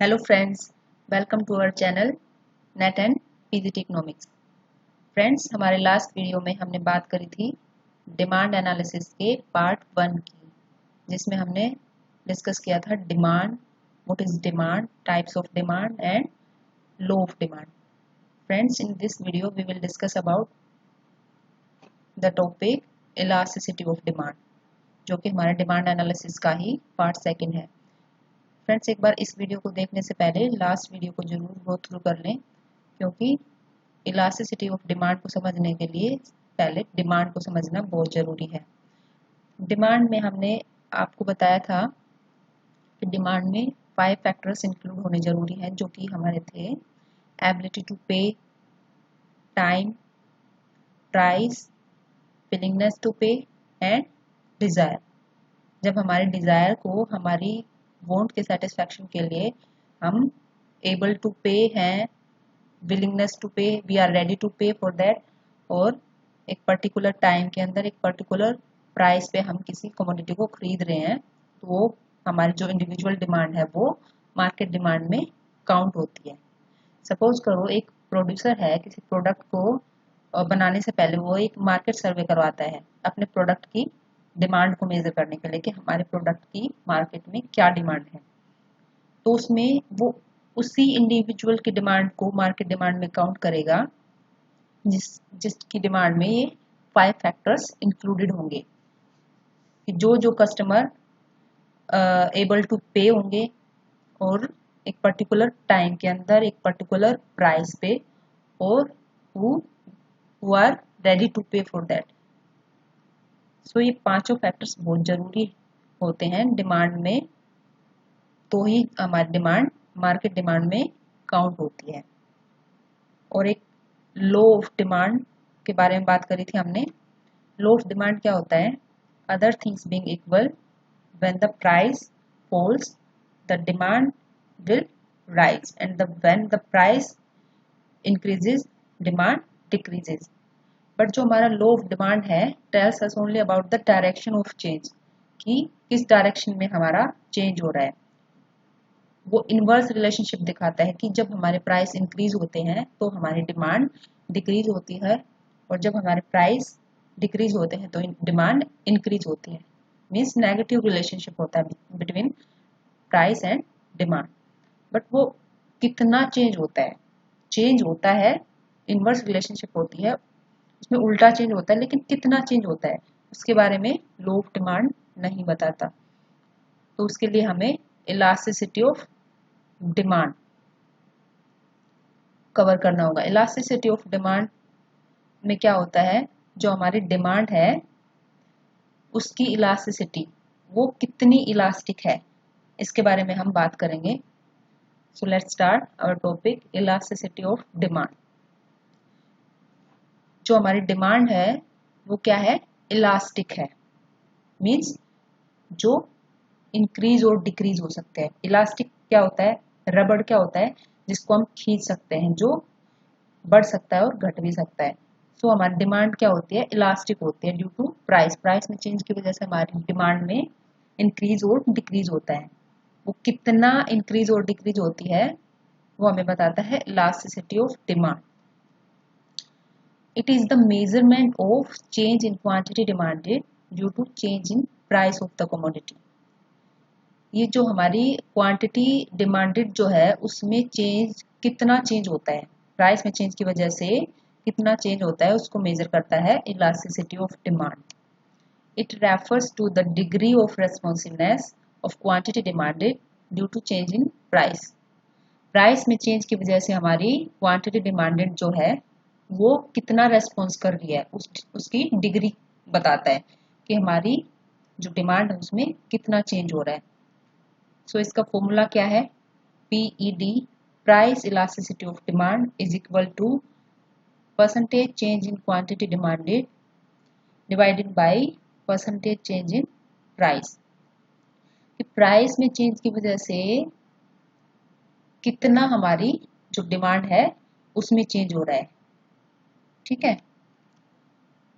Hello friends, welcome to our channel net and PGT economics. Friends, हमारे last video में हमने बात करी थी डिमांड एनालिसिस के पार्ट 1 की, जिसमें हमने डिस्कस किया था demand, what is demand, types of demand and law of demand. Friends, in this video we will discuss about the topic elasticity of demand, जो कि हमारे डिमांड एनालिसिस का ही पार्ट 2 है। फ्रेंड्स, एक बार इस वीडियो को देखने से पहले लास्ट वीडियो को जरूर गो थ्रू कर लें, क्योंकि इलास्टिसिटी ऑफ डिमांड को समझने के लिए पहले डिमांड को समझना बहुत ज़रूरी है। डिमांड में हमने आपको बताया था कि डिमांड में 5 फैक्टर्स इंक्लूड होने ज़रूरी हैं, जो कि हमारे थे एबिलिटी टू पे, टाइम, प्राइस, विलिंगनेस टू पे एंड डिज़ायर। जब हमारे डिज़ायर को हमारी वांट के सेटिस्फैक्शन के लिए हम एबल टू पे हैं, विलिंगनेस टू पे, वी आर रेडी टू पे फॉर दैट, और एक पर्टिकुलर टाइम के अंदर एक पर्टिकुलर प्राइस पे हम किसी कमोडिटी को खरीद रहे हैं, तो वो हमारी जो इंडिविजुअल डिमांड है वो मार्केट डिमांड में काउंट होती है। सपोज करो एक प्रोड्यूसर है, किसी प्रोडक्ट को बनाने से पहले वो एक मार्केट सर्वे करवाता है अपने प्रोडक्ट की डिमांड को मेजर करने के लिए कि हमारे प्रोडक्ट की मार्केट में क्या डिमांड है। तो उसमें वो उसी इंडिविजुअल की डिमांड को मार्केट डिमांड में काउंट करेगा जिसकी डिमांड में ये 5 फैक्टर्स इंक्लूडेड होंगे, कि जो कस्टमर एबल टू पे होंगे और एक पर्टिकुलर टाइम के अंदर एक पर्टिकुलर प्राइस पे, और हु आर रेडी टू पे फॉर दैट। सो ये 5 फैक्टर्स बहुत जरूरी होते हैं डिमांड में, तो ही हमारी डिमांड मार्केट डिमांड में काउंट होती है। और एक लो ऑफ डिमांड के बारे में बात करी थी हमने। लो ऑफ डिमांड क्या होता है? Other things being equal, when the price falls the demand will rise, and when the price increases demand decreases. But जो हमारा लो ऑफ डिमांड है tells us only about the direction of change, कि किस direction में हमारा change हो रहा है। वो इनवर्स रिलेशनशिप दिखाता है कि जब हमारे प्राइस इंक्रीज होते हैं तो हमारी डिमांड डिक्रीज होती है, और जब हमारे प्राइस डिक्रीज होते हैं तो डिमांड इंक्रीज होती है। मीन्स नेगेटिव रिलेशनशिप होता है between price and demand. But वो कितना चेंज होता है? चेंज होता है, इनवर्स रिलेशनशिप होती है, उसमें उल्टा चेंज होता है, लेकिन कितना चेंज होता है उसके बारे में लो ऑफ डिमांड नहीं बताता। तो उसके लिए हमें इलास्टिसिटी ऑफ डिमांड कवर करना होगा। इलास्टिसिटी ऑफ डिमांड में क्या होता है? जो हमारी डिमांड है उसकी इलास्टिसिटी, वो कितनी इलास्टिक है, इसके बारे में हम बात करेंगे। So let's start our topic elasticity of demand. जो हमारी डिमांड है वो क्या है? इलास्टिक है, मीन्स जो इंक्रीज और डिक्रीज हो सकते हैं। इलास्टिक क्या होता है? रबड़ क्या होता है? जिसको हम खींच सकते हैं, जो बढ़ सकता है और घट भी सकता है। सो हमारी डिमांड क्या होती है? इलास्टिक होती है ड्यू टू प्राइस। प्राइस में चेंज की वजह से हमारी डिमांड में इंक्रीज और डिक्रीज होता है। वो कितना इंक्रीज और डिक्रीज होती है वो हमें बताता है elasticity of demand. It is the measurement of change in quantity demanded due to change in price of the commodity। ये जो हमारी क्वांटिटी डिमांडेड जो है उसमें चेंज, कितना चेंज होता है, प्राइस में चेंज की वजह से कितना चेंज होता है, उसको मेजर करता है elasticity of demand. It refers to the degree of responsiveness of quantity demanded due to change in price. Price में चेंज की वजह से हमारी क्वांटिटी डिमांडेड जो है वो कितना रेस्पॉन्स कर रही है, उसकी डिग्री बताता है कि हमारी जो डिमांड है उसमें कितना चेंज हो रहा है। सो इसका फॉर्मूला क्या है? PED, price elasticity of demand, is equal to percentage change in quantity demanded divided by percentage change in price. कि प्राइस में चेंज की वजह से कितना हमारी जो डिमांड है उसमें चेंज हो रहा है। ठीक है।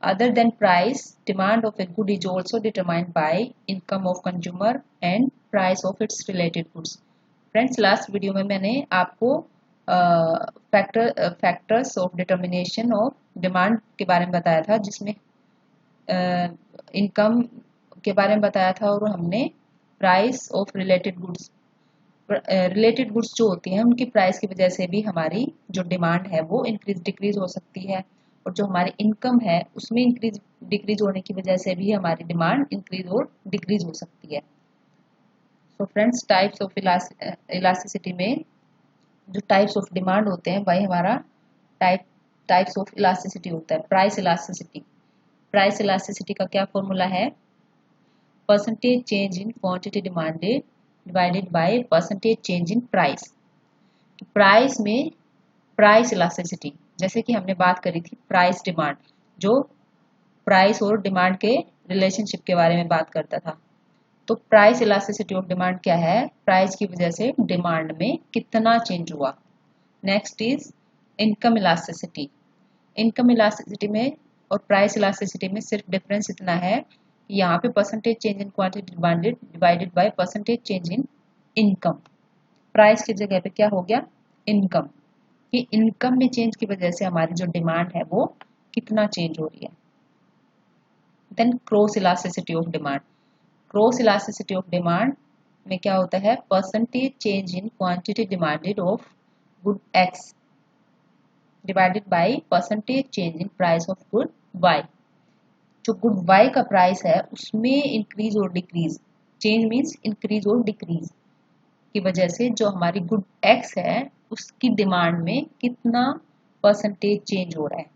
Other than price, demand of a good is also determined by income of consumer and price of its related goods। Friends, last video में मैंने आपको factors of determination of demand के बारे में बताया था, जिसमें इनकम के बारे में बताया था, और हमने प्राइस ऑफ रिलेटेड गुड्स जो होती हैं उनकी प्राइस की वजह से भी हमारी जो डिमांड है वो इंक्रीज डिक्रीज हो सकती है, और जो हमारी इनकम है उसमें इंक्रीज डिक्रीज होने की वजह से भी हमारी डिमांड इंक्रीज और डिक्रीज हो सकती है। So friends, types of elasticity में जो टाइप्स ऑफ डिमांड होते हैं वही हमारा टाइप्स ऑफ इलास्टिसिटी होता है। प्राइस इलास्टिसिटी, प्राइस इलास्टिसिटी का क्या फॉर्मूला है? Percentage change in quantity demanded divided by percentage change in price. Price में प्राइस इलास्टिसिटी, जैसे कि हमने बात करी थी प्राइस डिमांड, जो प्राइस और डिमांड के रिलेशनशिप के बारे में बात करता था। तो प्राइस इलास्टिसिटी ऑफ डिमांड क्या है? प्राइस की वजह से डिमांड में कितना चेंज हुआ। Next is income elasticity. Income elasticity में और प्राइस इलास्टिसिटी में सिर्फ डिफरेंस इतना है, यहाँ पे percentage change in quantity demanded divided by percentage change in income. Price की जगह पे क्या हो गया? इनकम। कि इनकम में चेंज की वजह से हमारी जो डिमांड है वो कितना चेंज हो रही है। Then cross elasticity of demand. Cross elasticity of demand में क्या होता है? Percentage change in quantity demanded of good X divided by percentage change in price of good Y. जो गुड वाई का प्राइस है उसमें इंक्रीज और डिक्रीज, चेंज मीन्स इंक्रीज और डिक्रीज की वजह से जो हमारी गुड एक्स है उसकी डिमांड में कितना परसेंटेज चेंज हो रहा है।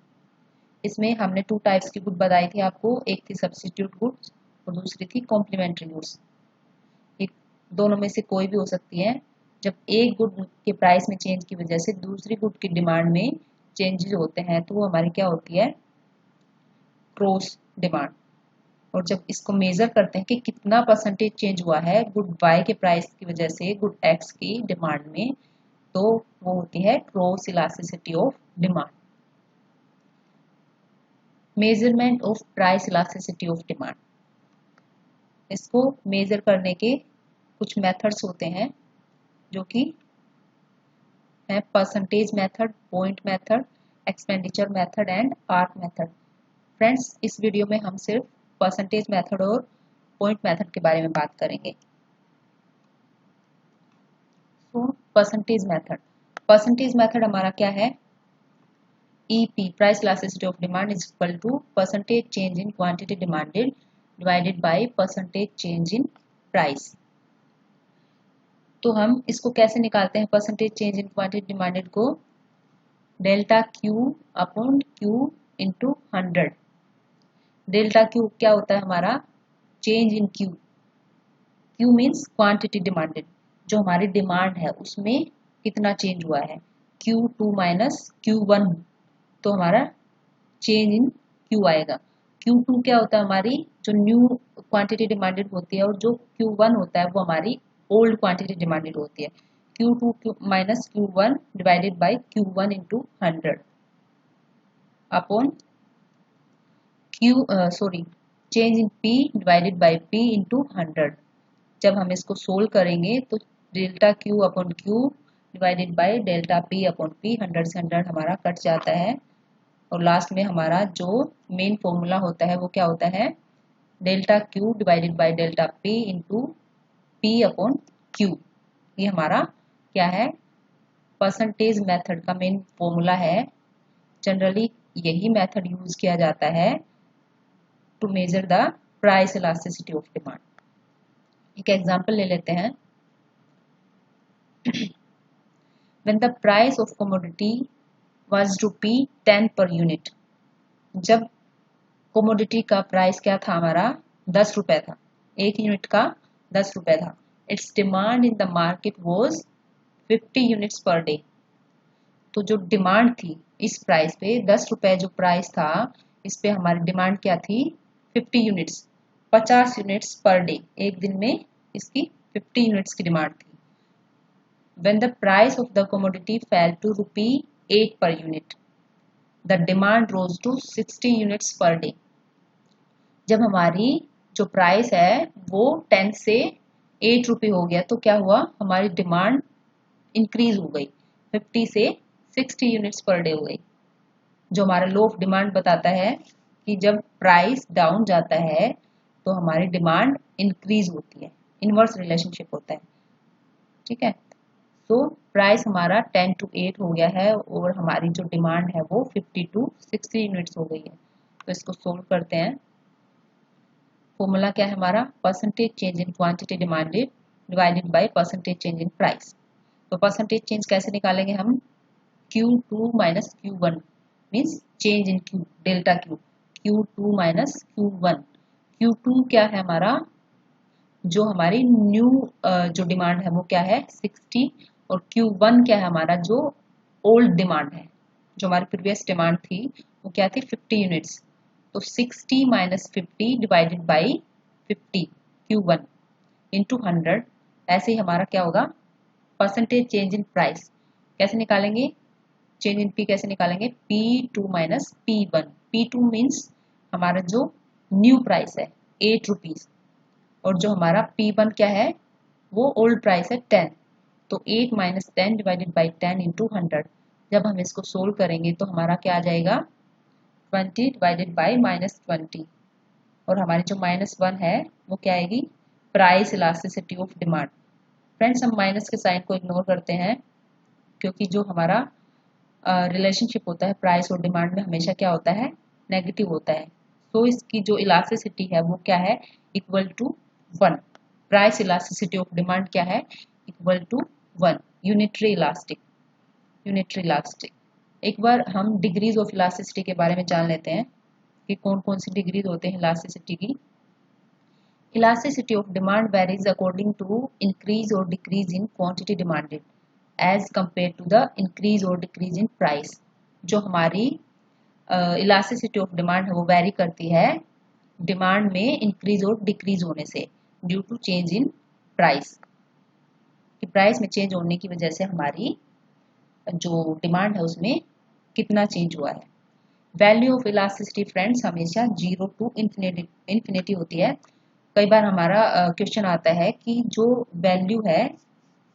इसमें हमने 2 टाइप्स की गुड बताई थी आपको, एक थी सब्स्टिट्यूट गुड्स और दूसरी थी कॉम्प्लीमेंट्री गुड्स। एक दोनों में से कोई भी हो सकती है। जब एक गुड के प्राइस में चेंज की वजह से दूसरी गुड की डिमांड में चेंजेस होते हैं तो वो हमारी क्या होती है? Cross demand. और जब इसको मेजर करते हैं कि कितना परसेंटेज चेंज हुआ है गुड वाई के प्राइस की वजह से गुड एक्स की डिमांड में, तो वो होती है cross elasticity of demand. Measurement of price elasticity of demand. इसको मेजर करने के कुछ मेथड्स होते हैं, जो कि है percentage method, point method, expenditure method and arc method. Friends, इस वीडियो में हम सिर्फ परसेंटेज मेथड और पॉइंट मेथड के बारे में बात करेंगे। तो परसेंटेज मेथड, परसेंटेज मेथड हमारा क्या है? EP, price elasticity of demand is equal to percentage change in quantity demanded divided by percentage change in price. तो हम इसको कैसे निकालते हैं? Percentage change in quantity demanded को delta Q upon Q into 100। Delta Q क्या होता है हमारा? Change in Q। Q means quantity demanded, जो हमारी डिमांड है उसमें कितना चेंज हुआ है। Q2 माइनस Q1, तो हमारा चेंज इन Q आएगा। Q2 क्या होता है? हमारी जो न्यू क्वांटिटी डिमांडेड होती है, और जो Q1 होता है वो हमारी ओल्ड क्वांटिटी डिमांडेड होती है। Q2 minus Q1 divided by Q1 into 100 upon change in P divided by P into 100। जब हम इसको सोल्व करेंगे तो delta Q upon Q divided by delta P upon P, 100 से 100 हमारा कट जाता है, और लास्ट में हमारा जो मेन फॉर्मूला होता है वो क्या होता है? Delta Q divided by delta P into P upon Q। ये हमारा क्या है? परसेंटेज मेथड का मेन फॉर्मूला है। जनरली यही मेथड यूज किया जाता है to measure the price elasticity of demand. एक एग्जांपल ले लेते हैं। When the price of commodity was ₹10 per unit, जब कोमोडिटी का प्राइस क्या था हमारा? 10 रुपए था, एक यूनिट का 10 रुपए था। It's demand in the market was 50 units per day. तो जो डिमांड थी इस प्राइस पे, 10 रुपए जो प्राइस था, इस पे हमारी डिमांड क्या थी? 50 यूनिट्स, 50 यूनिट्स पर डे, एक दिन में इसकी 50 यूनिट्स की डिमांड थी। When the price of the commodity fell to ₹8 per unit, the demand rose to 60 units per day. जब हमारी जो प्राइस है वो 10 से 8 रुपये हो गया तो क्या हुआ? हमारी डिमांड इंक्रीज हो गई, 50 से 60 यूनिट्स पर डे हो गई। जो हमारा लो ऑफ डिमांड बताता है कि जब प्राइस डाउन जाता है तो हमारी डिमांड इंक्रीज होती है, इनवर्स रिलेशनशिप होता है। ठीक है, तो प्राइस हमारा 10 to 8 हो गया है और हमारी जो डिमांड है वो 50 to 60 यूनिट्स हो गई है। तो इसको सोल्व करते हैं। फॉर्मूला क्या है हमारा, percentage change in quantity demanded divided by percentage change in price. तो परसेंटेज चेंज कैसे निकालेंगे हम, Q2 minus Q1 means change in Q, delta Q, Q2 minus Q1। Q2 क्या है हमारा, जो हमारी न्यू जो डिमांड है वो क्या है 60, और Q1 क्या है हमारा जो ओल्ड डिमांड है, जो हमारी प्रीवियस डिमांड थी वो क्या थी 50 यूनिट्स। तो 60 minus 50 divided by 50 Q1 into 100। ऐसे ही हमारा क्या होगा परसेंटेज चेंज इन प्राइस कैसे निकालेंगे, चेंज इन P कैसे निकालेंगे, P2 minus P1। P2 means हमारा जो न्यू प्राइस है 8 रुपीज, और जो हमारा P1 क्या है वो ओल्ड प्राइस है 10। तो 8 माइनस 10 डिवाइडेड बाई 10 इंटू 100। जब हम इसको सोल्व करेंगे तो हमारा क्या आ जाएगा 20 डिवाइडेड बाई माइनस 20, और हमारी जो -1 है वो क्या आएगी, price elasticity of demand. Friends हम माइनस के साइन को इग्नोर करते हैं क्योंकि जो हमारा रिलेशनशिप होता है प्राइस और डिमांड में हमेशा क्या होता है, नेगेटिव होता है। तो इसकी जो इलास्टिसिटी है वो क्या है, equal to 1। Price elasticity of demand क्या है, equal to 1। Unitary elastic, unitary elastic. एक बार हम डिग्रीज ऑफ इलास्टिसिटी के बारे में जान लेते हैं कि कौन कौन सी डिग्रीज होते हैं इलास्टिसिटी की। Elasticity of demand varies according to increase और decrease in quantity demanded as compare to the increase और डिक्रीज इन प्राइस। जो हमारी इलास्टिसिटी ऑफ डिमांड है वो वेरी करती है डिमांड में इंक्रीज और डिक्रीज होने से, due to change in price. कि प्राइस में चेंज होने की वजह से हमारी जो डिमांड है उसमें कितना चेंज हुआ है। वैल्यू ऑफ इलास्टिसिटी फ्रेंड्स हमेशा 0 टू इंफिनिटी होती है। कई बार हमारा क्वेश्चन आता है कि जो वैल्यू है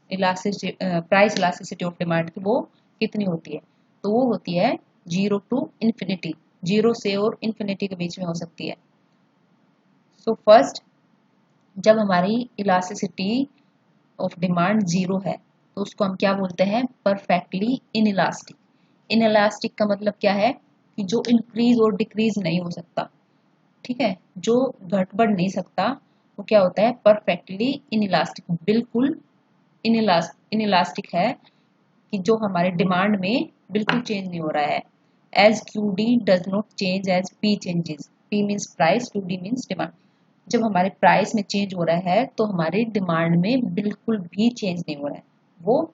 प्राइस इलास्टिसिटी ऑफ डिमांड की वो कितनी होती है, तो वो होती है 0 टू इंफिनिटी, 0 से और इंफिनिटी के बीच में हो सकती है। सो फर्स्ट जब हमारी इलास्टिसिटी ऑफ डिमांड 0 है तो उसको हम क्या बोलते हैं, परफेक्टली इनइलास्टिक। इनइलास्टिक का मतलब क्या है कि जो इंक्रीज और डिक्रीज नहीं हो सकता, ठीक है, जो घट बढ़ नहीं सकता, वो क्या होता है परफेक्टली इनइलास्टिक, बिल्कुल इनइलास्टिक है कि जो हमारे डिमांड में बिल्कुल चेंज नहीं हो रहा है। As QD does not change as P changes, P means price, QD means demand. जब हमारे प्राइस में चेंज हो रहा है तो हमारी डिमांड में बिल्कुल भी चेंज नहीं हो रहा है, वो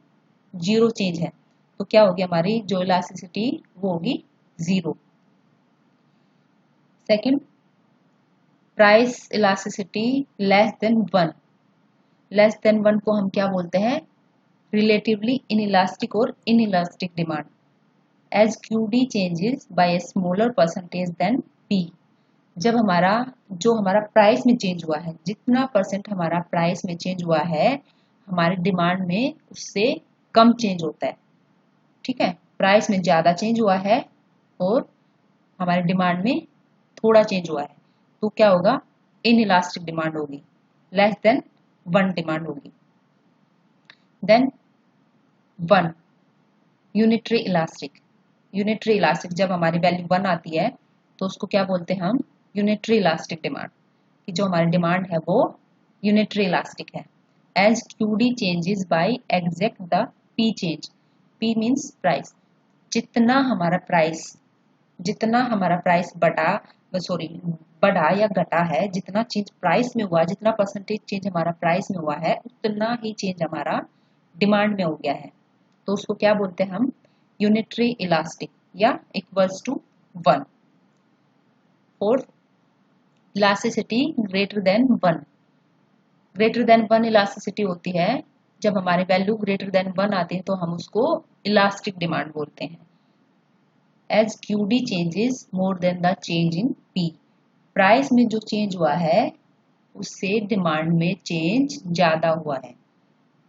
0 चेंज है। तो क्या होगी हमारी जो इलास्टिसिटी वो होगी 0। Second, price elasticity less than 1। Less than 1 को हम क्या बोलते हैं, रिलेटिवली इनइलास्टिक और inelastic demand. As QD changes by a smaller percentage than P। जब हमारा प्राइस में चेंज हुआ है, जितना परसेंट हमारा प्राइस में चेंज हुआ है हमारी डिमांड में उससे कम चेंज होता है। ठीक है, प्राइस में ज्यादा चेंज हुआ है और हमारी डिमांड में थोड़ा चेंज हुआ है तो क्या होगा, इनइलास्टिक डिमांड होगी, लेस देन 1 डिमांड होगी। Then 1 unitary elastic. Unitary elastic जब हमारी वैल्यू 1 आती है तो उसको क्या बोलते हैं हम, यूनिटरी इलास्टिक डिमांड, कि जो हमारी डिमांड है वो यूनिटरी इलास्टिक है। As QD changes by exact the P change, P means price. जितना हमारा प्राइस बढ़ा या घटा है, जितना चेंज प्राइस में हुआ, जितना परसेंटेज चेंज हमारा प्राइस में हुआ है उतना ही चेंज हमारा डिमांड में हो गया है, तो उसको क्या बोलते हैं हम, यूनिटरी इलास्टिक या equals to 1। Fourth, elasticity greater than 1। Greater than 1 elasticity होती है जब हमारी वैल्यू ग्रेटर देन 1 आती है तो हम उसको इलास्टिक डिमांड बोलते हैं। As QD changes more than the change in P। Price में जो चेंज हुआ है उससे डिमांड में चेंज ज्यादा हुआ है।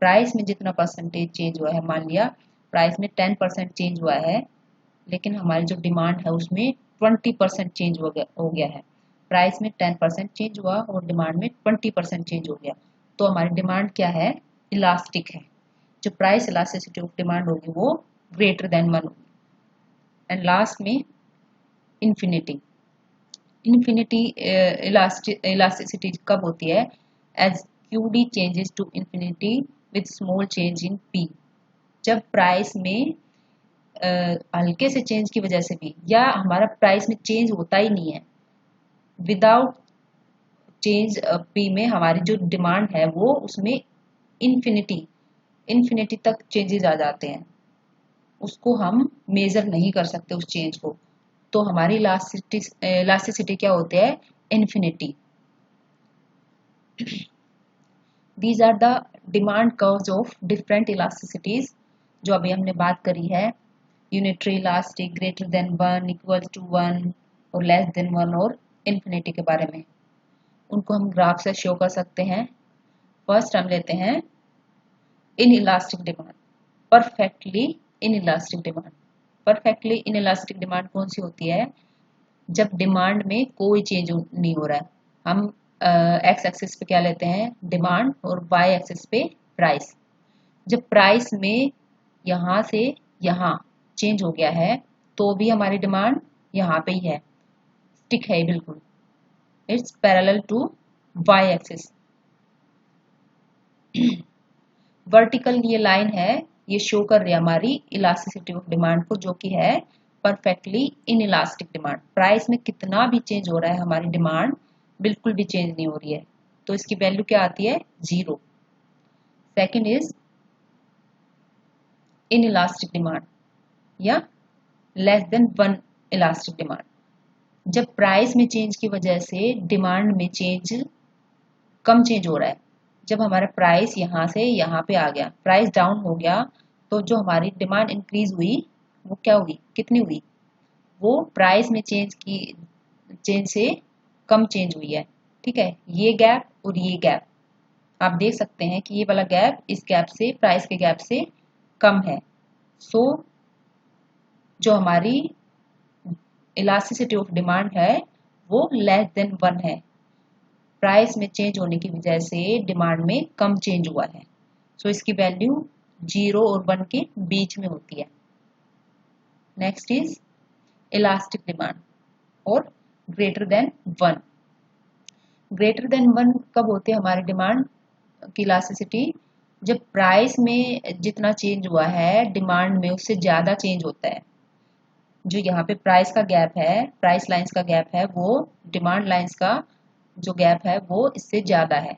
प्राइस में जितना परसेंटेज चेंज हुआ है, मान लिया प्राइस में 10% चेंज हुआ है, लेकिन हमारी जो डिमांड है उसमें 20% चेंज हो गया है। प्राइस में 10% चेंज हुआ और डिमांड में 20% चेंज हो गया, तो हमारी डिमांड क्या है, इलास्टिक है। जो प्राइस इलास्टिसिटी ऑफ डिमांड होगी वो ग्रेटर देन 1 होगी। एंड लास्ट में इन्फिनिटी। इन्फिनिटी इलास्टिसिटी कब होती है, as QD changes to infinity with small change in P। जब प्राइस में हल्के से चेंज की वजह से भी, या हमारा प्राइस में चेंज होता ही नहीं है, विदाउट चेंज P में हमारी जो डिमांड है वो उसमें इन्फिनिटी तक चेंजेस आ जाते हैं, उसको हम मेजर नहीं कर सकते उस चेंज को, तो हमारी इलास्टिसिटी क्या होती है, infinity. These are the demand curves of different elasticities, जो अभी हमने बात करी है, unitary elastic, greater than 1, equal to 1 और लेस देन 1 और इन्फिनिटी के बारे में। उनको हम ग्राफ से शो कर सकते हैं। फर्स्ट हम लेते हैं in elastic demand, perfectly in elastic demand. Perfectly in elastic demand कौन सी होती है, जब डिमांड में कोई चेंज नहीं हो रहा है। हम एक्स एक्सिस पे क्या लेते हैं, डिमांड, और वाई एक्सिस पे प्राइस। जब प्राइस में यहाँ से यहाँ चेंज हो गया है तो भी हमारी डिमांड यहाँ पे ही है, स्टिक है बिल्कुल, it's parallel to Y axis. Vertical ये लाइन है, ये शो कर रही है हमारी इलास्टिसिटी ऑफ डिमांड को, जो कि है perfectly in elastic demand. Price में कितना भी चेंज हो रहा है, हमारी डिमांड बिल्कुल भी चेंज नहीं हो रही है, तो इसकी वैल्यू क्या आती है, 0। Second is in elastic demand या लेस देन 1 इलास्टिक डिमांड। जब प्राइस में चेंज की वजह से डिमांड में कम चेंज हो रहा है, जब हमारा प्राइस यहाँ से यहाँ पे आ गया, प्राइस डाउन हो गया, तो जो हमारी डिमांड इंक्रीज हुई वो क्या हुई, कितनी हुई, वो प्राइस में चेंज से कम चेंज हुई है। ठीक है, ये गैप और ये गैप आप देख सकते हैं कि ये वाला गैप इस गैप से, प्राइस के गैप से कम है। सो जो हमारी इलास्टिसिटी ऑफ डिमांड है वो लेस देन 1 है, प्राइस में चेंज होने की वजह से डिमांड में कम चेंज हुआ है। सो इसकी वैल्यू 0 और 1 के बीच में होती है। नेक्स्ट इज इलास्टिक डिमांड और ग्रेटर देन 1। ग्रेटर देन 1 कब होते हैं हमारी डिमांड की इलास्टिसिटी, जब प्राइस में जितना चेंज हुआ है डिमांड में उससे ज्यादा चेंज होता है। जो यहाँ पे प्राइस का गैप है, प्राइस लाइंस का गैप है, वो डिमांड लाइंस का जो गैप है वो इससे ज्यादा है।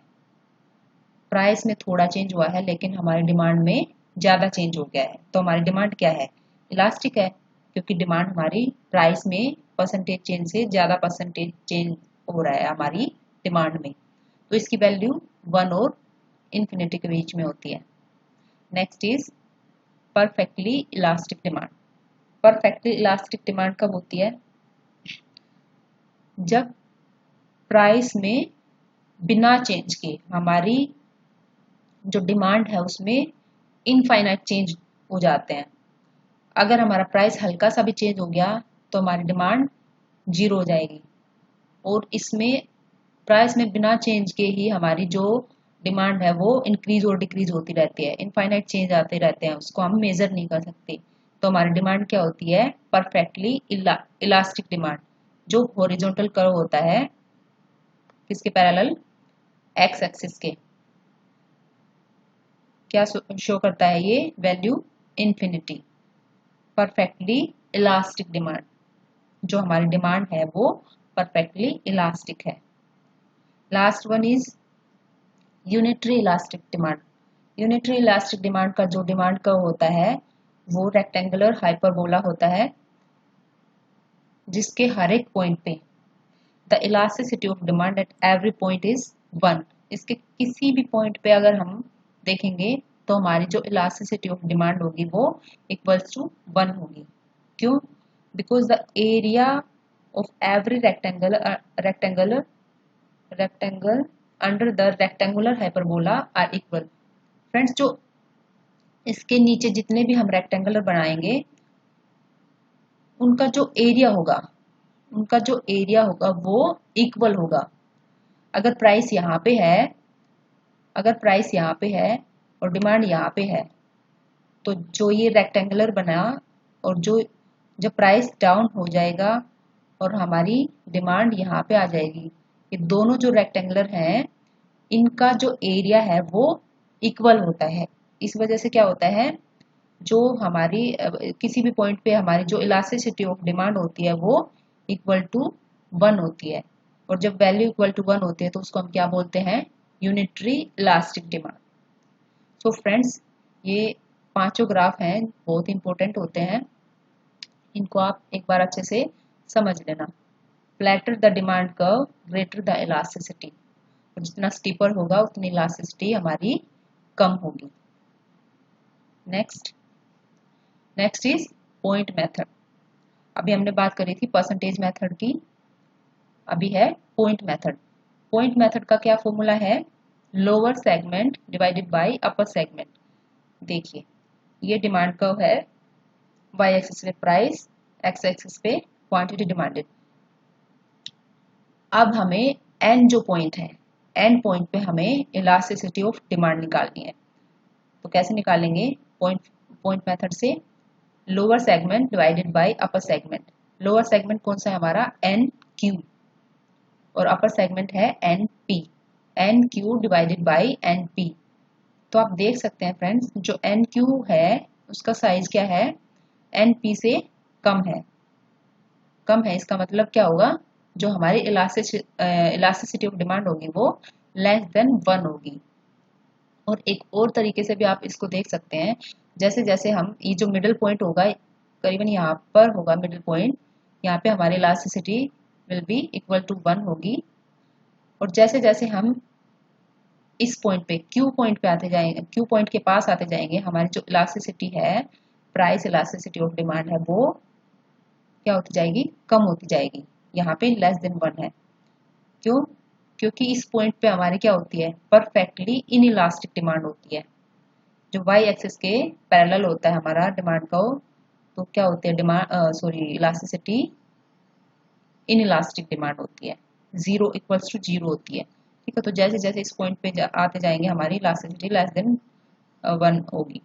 प्राइस में थोड़ा चेंज हुआ है लेकिन हमारी डिमांड में ज्यादा चेंज हो गया है, तो हमारी डिमांड क्या है, इलास्टिक है, क्योंकि डिमांड हमारी प्राइस में परसेंटेज चेंज से ज्यादा परसेंटेज चेंज हो रहा है हमारी डिमांड में, तो इसकी वैल्यू 1 और इन्फिनिटी के बीच में होती है। Next is perfectly elastic demand. Perfectly elastic demand कब होती है, जब प्राइस में बिना चेंज के हमारी जो डिमांड है उसमें इनफाइनाइट चेंज हो जाते हैं। अगर हमारा प्राइस हल्का सा भी चेंज हो गया तो हमारी डिमांड 0 हो जाएगी, और इसमें प्राइस में बिना चेंज के ही हमारी जो डिमांड है वो इंक्रीज और डिक्रीज होती रहती है, इनफाइनाइट चेंज आते रहते हैं, उसको हम मेजर नहीं कर सकते। तो हमारी डिमांड क्या होती है, परफेक्टली इलास्टिक डिमांड, जो हॉरिजॉन्टल कर्व होता है किसके पैरेलल, एक्स एक्सिस के। क्या शो करता है ये value, infinity. Perfectly elastic demand, जो हमारी डिमांड है वो परफेक्टली इलास्टिक है। Last one is unitary elastic demand. Unitary elastic demand का जो डिमांड कर्व होता है वो रेक्टेंगुलर हाइपरबोला होता है, जिसके हर एक पॉइंट पे the elasticity of demand at every point is 1। इसके किसी भी पॉइंट पे अगर हम देखेंगे तो हमारी जो इलास्टिसिटी ऑफ डिमांड होगी वो इक्वल्स टू 1 होगी। क्यों, because the area of every rectangle under the rectangular hyperbola are equal. Friends, जो इसके नीचे जितने भी हम रेक्टेंगुलर बनाएंगे उनका जो एरिया होगा वो इक्वल होगा। अगर प्राइस यहाँ पे है और डिमांड यहाँ पे है, तो जो ये रेक्टेंगुलर बना और जो जब प्राइस डाउन हो जाएगा और हमारी डिमांड यहाँ पे आ जाएगी, ये दोनों जो रेक्टेंगुलर हैं इनका जो एरिया है वो इक्वल होता है। इस वजह से क्या होता है, जो हमारी किसी भी पॉइंट पे हमारी जो इलास्टिसिटी ऑफ डिमांड होती है वो इक्वल टू 1 होती है। और जब वैल्यू इक्वल टू 1 होती है तो उसको हम क्या बोलते हैं, unitary elastic demand. So friends, ये पांचों ग्राफ हैं, बहुत इंपॉर्टेंट होते हैं, इनको आप एक बार अच्छे से समझ लेना। Flatter the demand curve, greater the elasticity. जितना स्टीपर होगा उतनी इलास्टिसिटी हमारी कम होगी। Next is point method. अभी हमने बात करी थी परसेंटेज मेथड की, अभी है पॉइंट मेथड। पॉइंट मेथड का क्या फॉर्मूला है, lower segment divided by upper segment. देखिए ये डिमांड कर्व है, वाई एक्सिस पे प्राइस, एक्स एक्सिस पे क्वांटिटी डिमांडेड। अब हमें एन जो पॉइंट है, एन पॉइंट पे हमें इलास्टिसिटी ऑफ डिमांड निकालनी है। तो कैसे निकालेंगे, पॉइंट मेथड से lower segment divided by upper segment. Lower segment कौन सा है हमारा, एन क्यू, और अपर सेगमेंट है N P. N Q divided by N P. तो आप देख सकते हैं फ्रेंड्स, जो एन क्यू है उसका साइज क्या है, एन पी से कम है। इसका मतलब क्या होगा, जो हमारी इलास्टिसिटी ऑफ डिमांड होगी वो लेस देन 1 होगी। और एक और तरीके से भी आप इसको देख सकते हैं, जैसे जैसे हम ये जो मिडिल पॉइंट होगा, करीबन यहाँ पर होगा मिडिल पॉइंट, यहाँ पे हमारी elasticity will be equal to 1 होगी। और जैसे जैसे हम इस पॉइंट पे क्यू पॉइंट पे आते जाएंगे, क्यू पॉइंट के पास आते जाएंगे, हमारी जो इलास्टिसिटी है, प्राइस इलास्टिसिटी ऑफ डिमांड है, वो क्या होती जाएगी, कम होती जाएगी। यहाँ पे लेस देन 1 है। क्यों, क्योंकि इस पॉइंट पे हमारी क्या होती है, परफेक्टली इनइलास्टिक डिमांड होती है। जो वाई एक्सिस के पैरेलल होता है हमारा डिमांड का, तो क्या होती है, इलास्टिसिटी इनइलास्टिक डिमांड होती है, 0 इक्वल्स टू 0 होती है। ठीक है, तो जैसे जैसे इस पॉइंट पे आते जाएंगे हमारी इलास्टिसिटी लेस देन 1 होगी।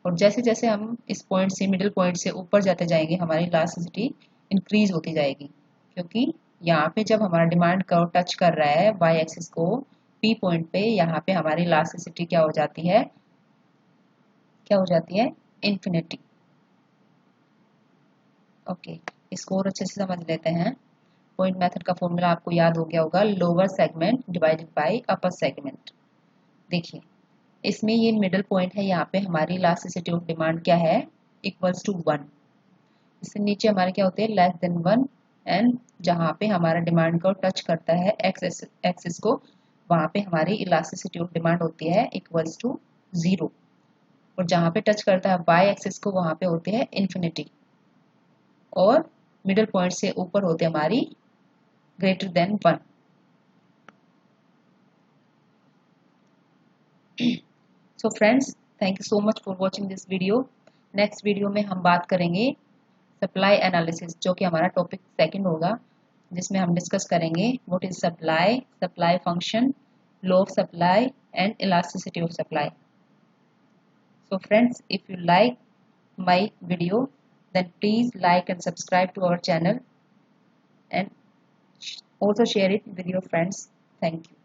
और जैसे जैसे हम इस पॉइंट से, मिडिल पॉइंट से ऊपर जाते जाएंगे, हमारी इलास्टिसिटी इंक्रीज होती जाएगी। क्योंकि यहाँ पे जब हमारा डिमांड कर्व टच कर रहा है वाई एक्सिस को, पी पॉइंट पे, यहाँ पे हमारी इलास्टिसिटी क्या हो जाती है, इन्फिनिटी। ओके, इसको और अच्छे से समझ लेते हैं। पॉइंट मेथड का फॉर्मूला आपको याद हो गया होगा, lower segment divided by upper segment. देखिए इसमें ये मिडिल पॉइंट है, यहाँ पे हमारी इलास्टिसिटी ऑफ डिमांड क्या है, इक्वल्स टू 1। इससे नीचे हमारे क्या होते हैं, लेस देन 1। एंड जहाँ पे हमारा डिमांड को टच करता है एक्स एक्सिस को, वहाँ पे हमारी इलास्टिसिटी ऑफ डिमांड होती है इक्वल्स टू 0। और जहाँ पे टच करता है वाई एक्सिस को, वहाँ पे होती है इन्फिनिटी। और मिडिल पॉइंट से ऊपर होते हमारी greater than 1। So friends, thank you so much for watching this video. Next video में हम बात करेंगे सप्लाई एनालिसिस, जो कि हमारा टॉपिक सेकंड होगा, जिसमें हम डिस्कस करेंगे what is supply, supply function, law of supply and elasticity of supply. So friends, if you like my video, then please like and subscribe to our channel and also share it with your friends. Thank you.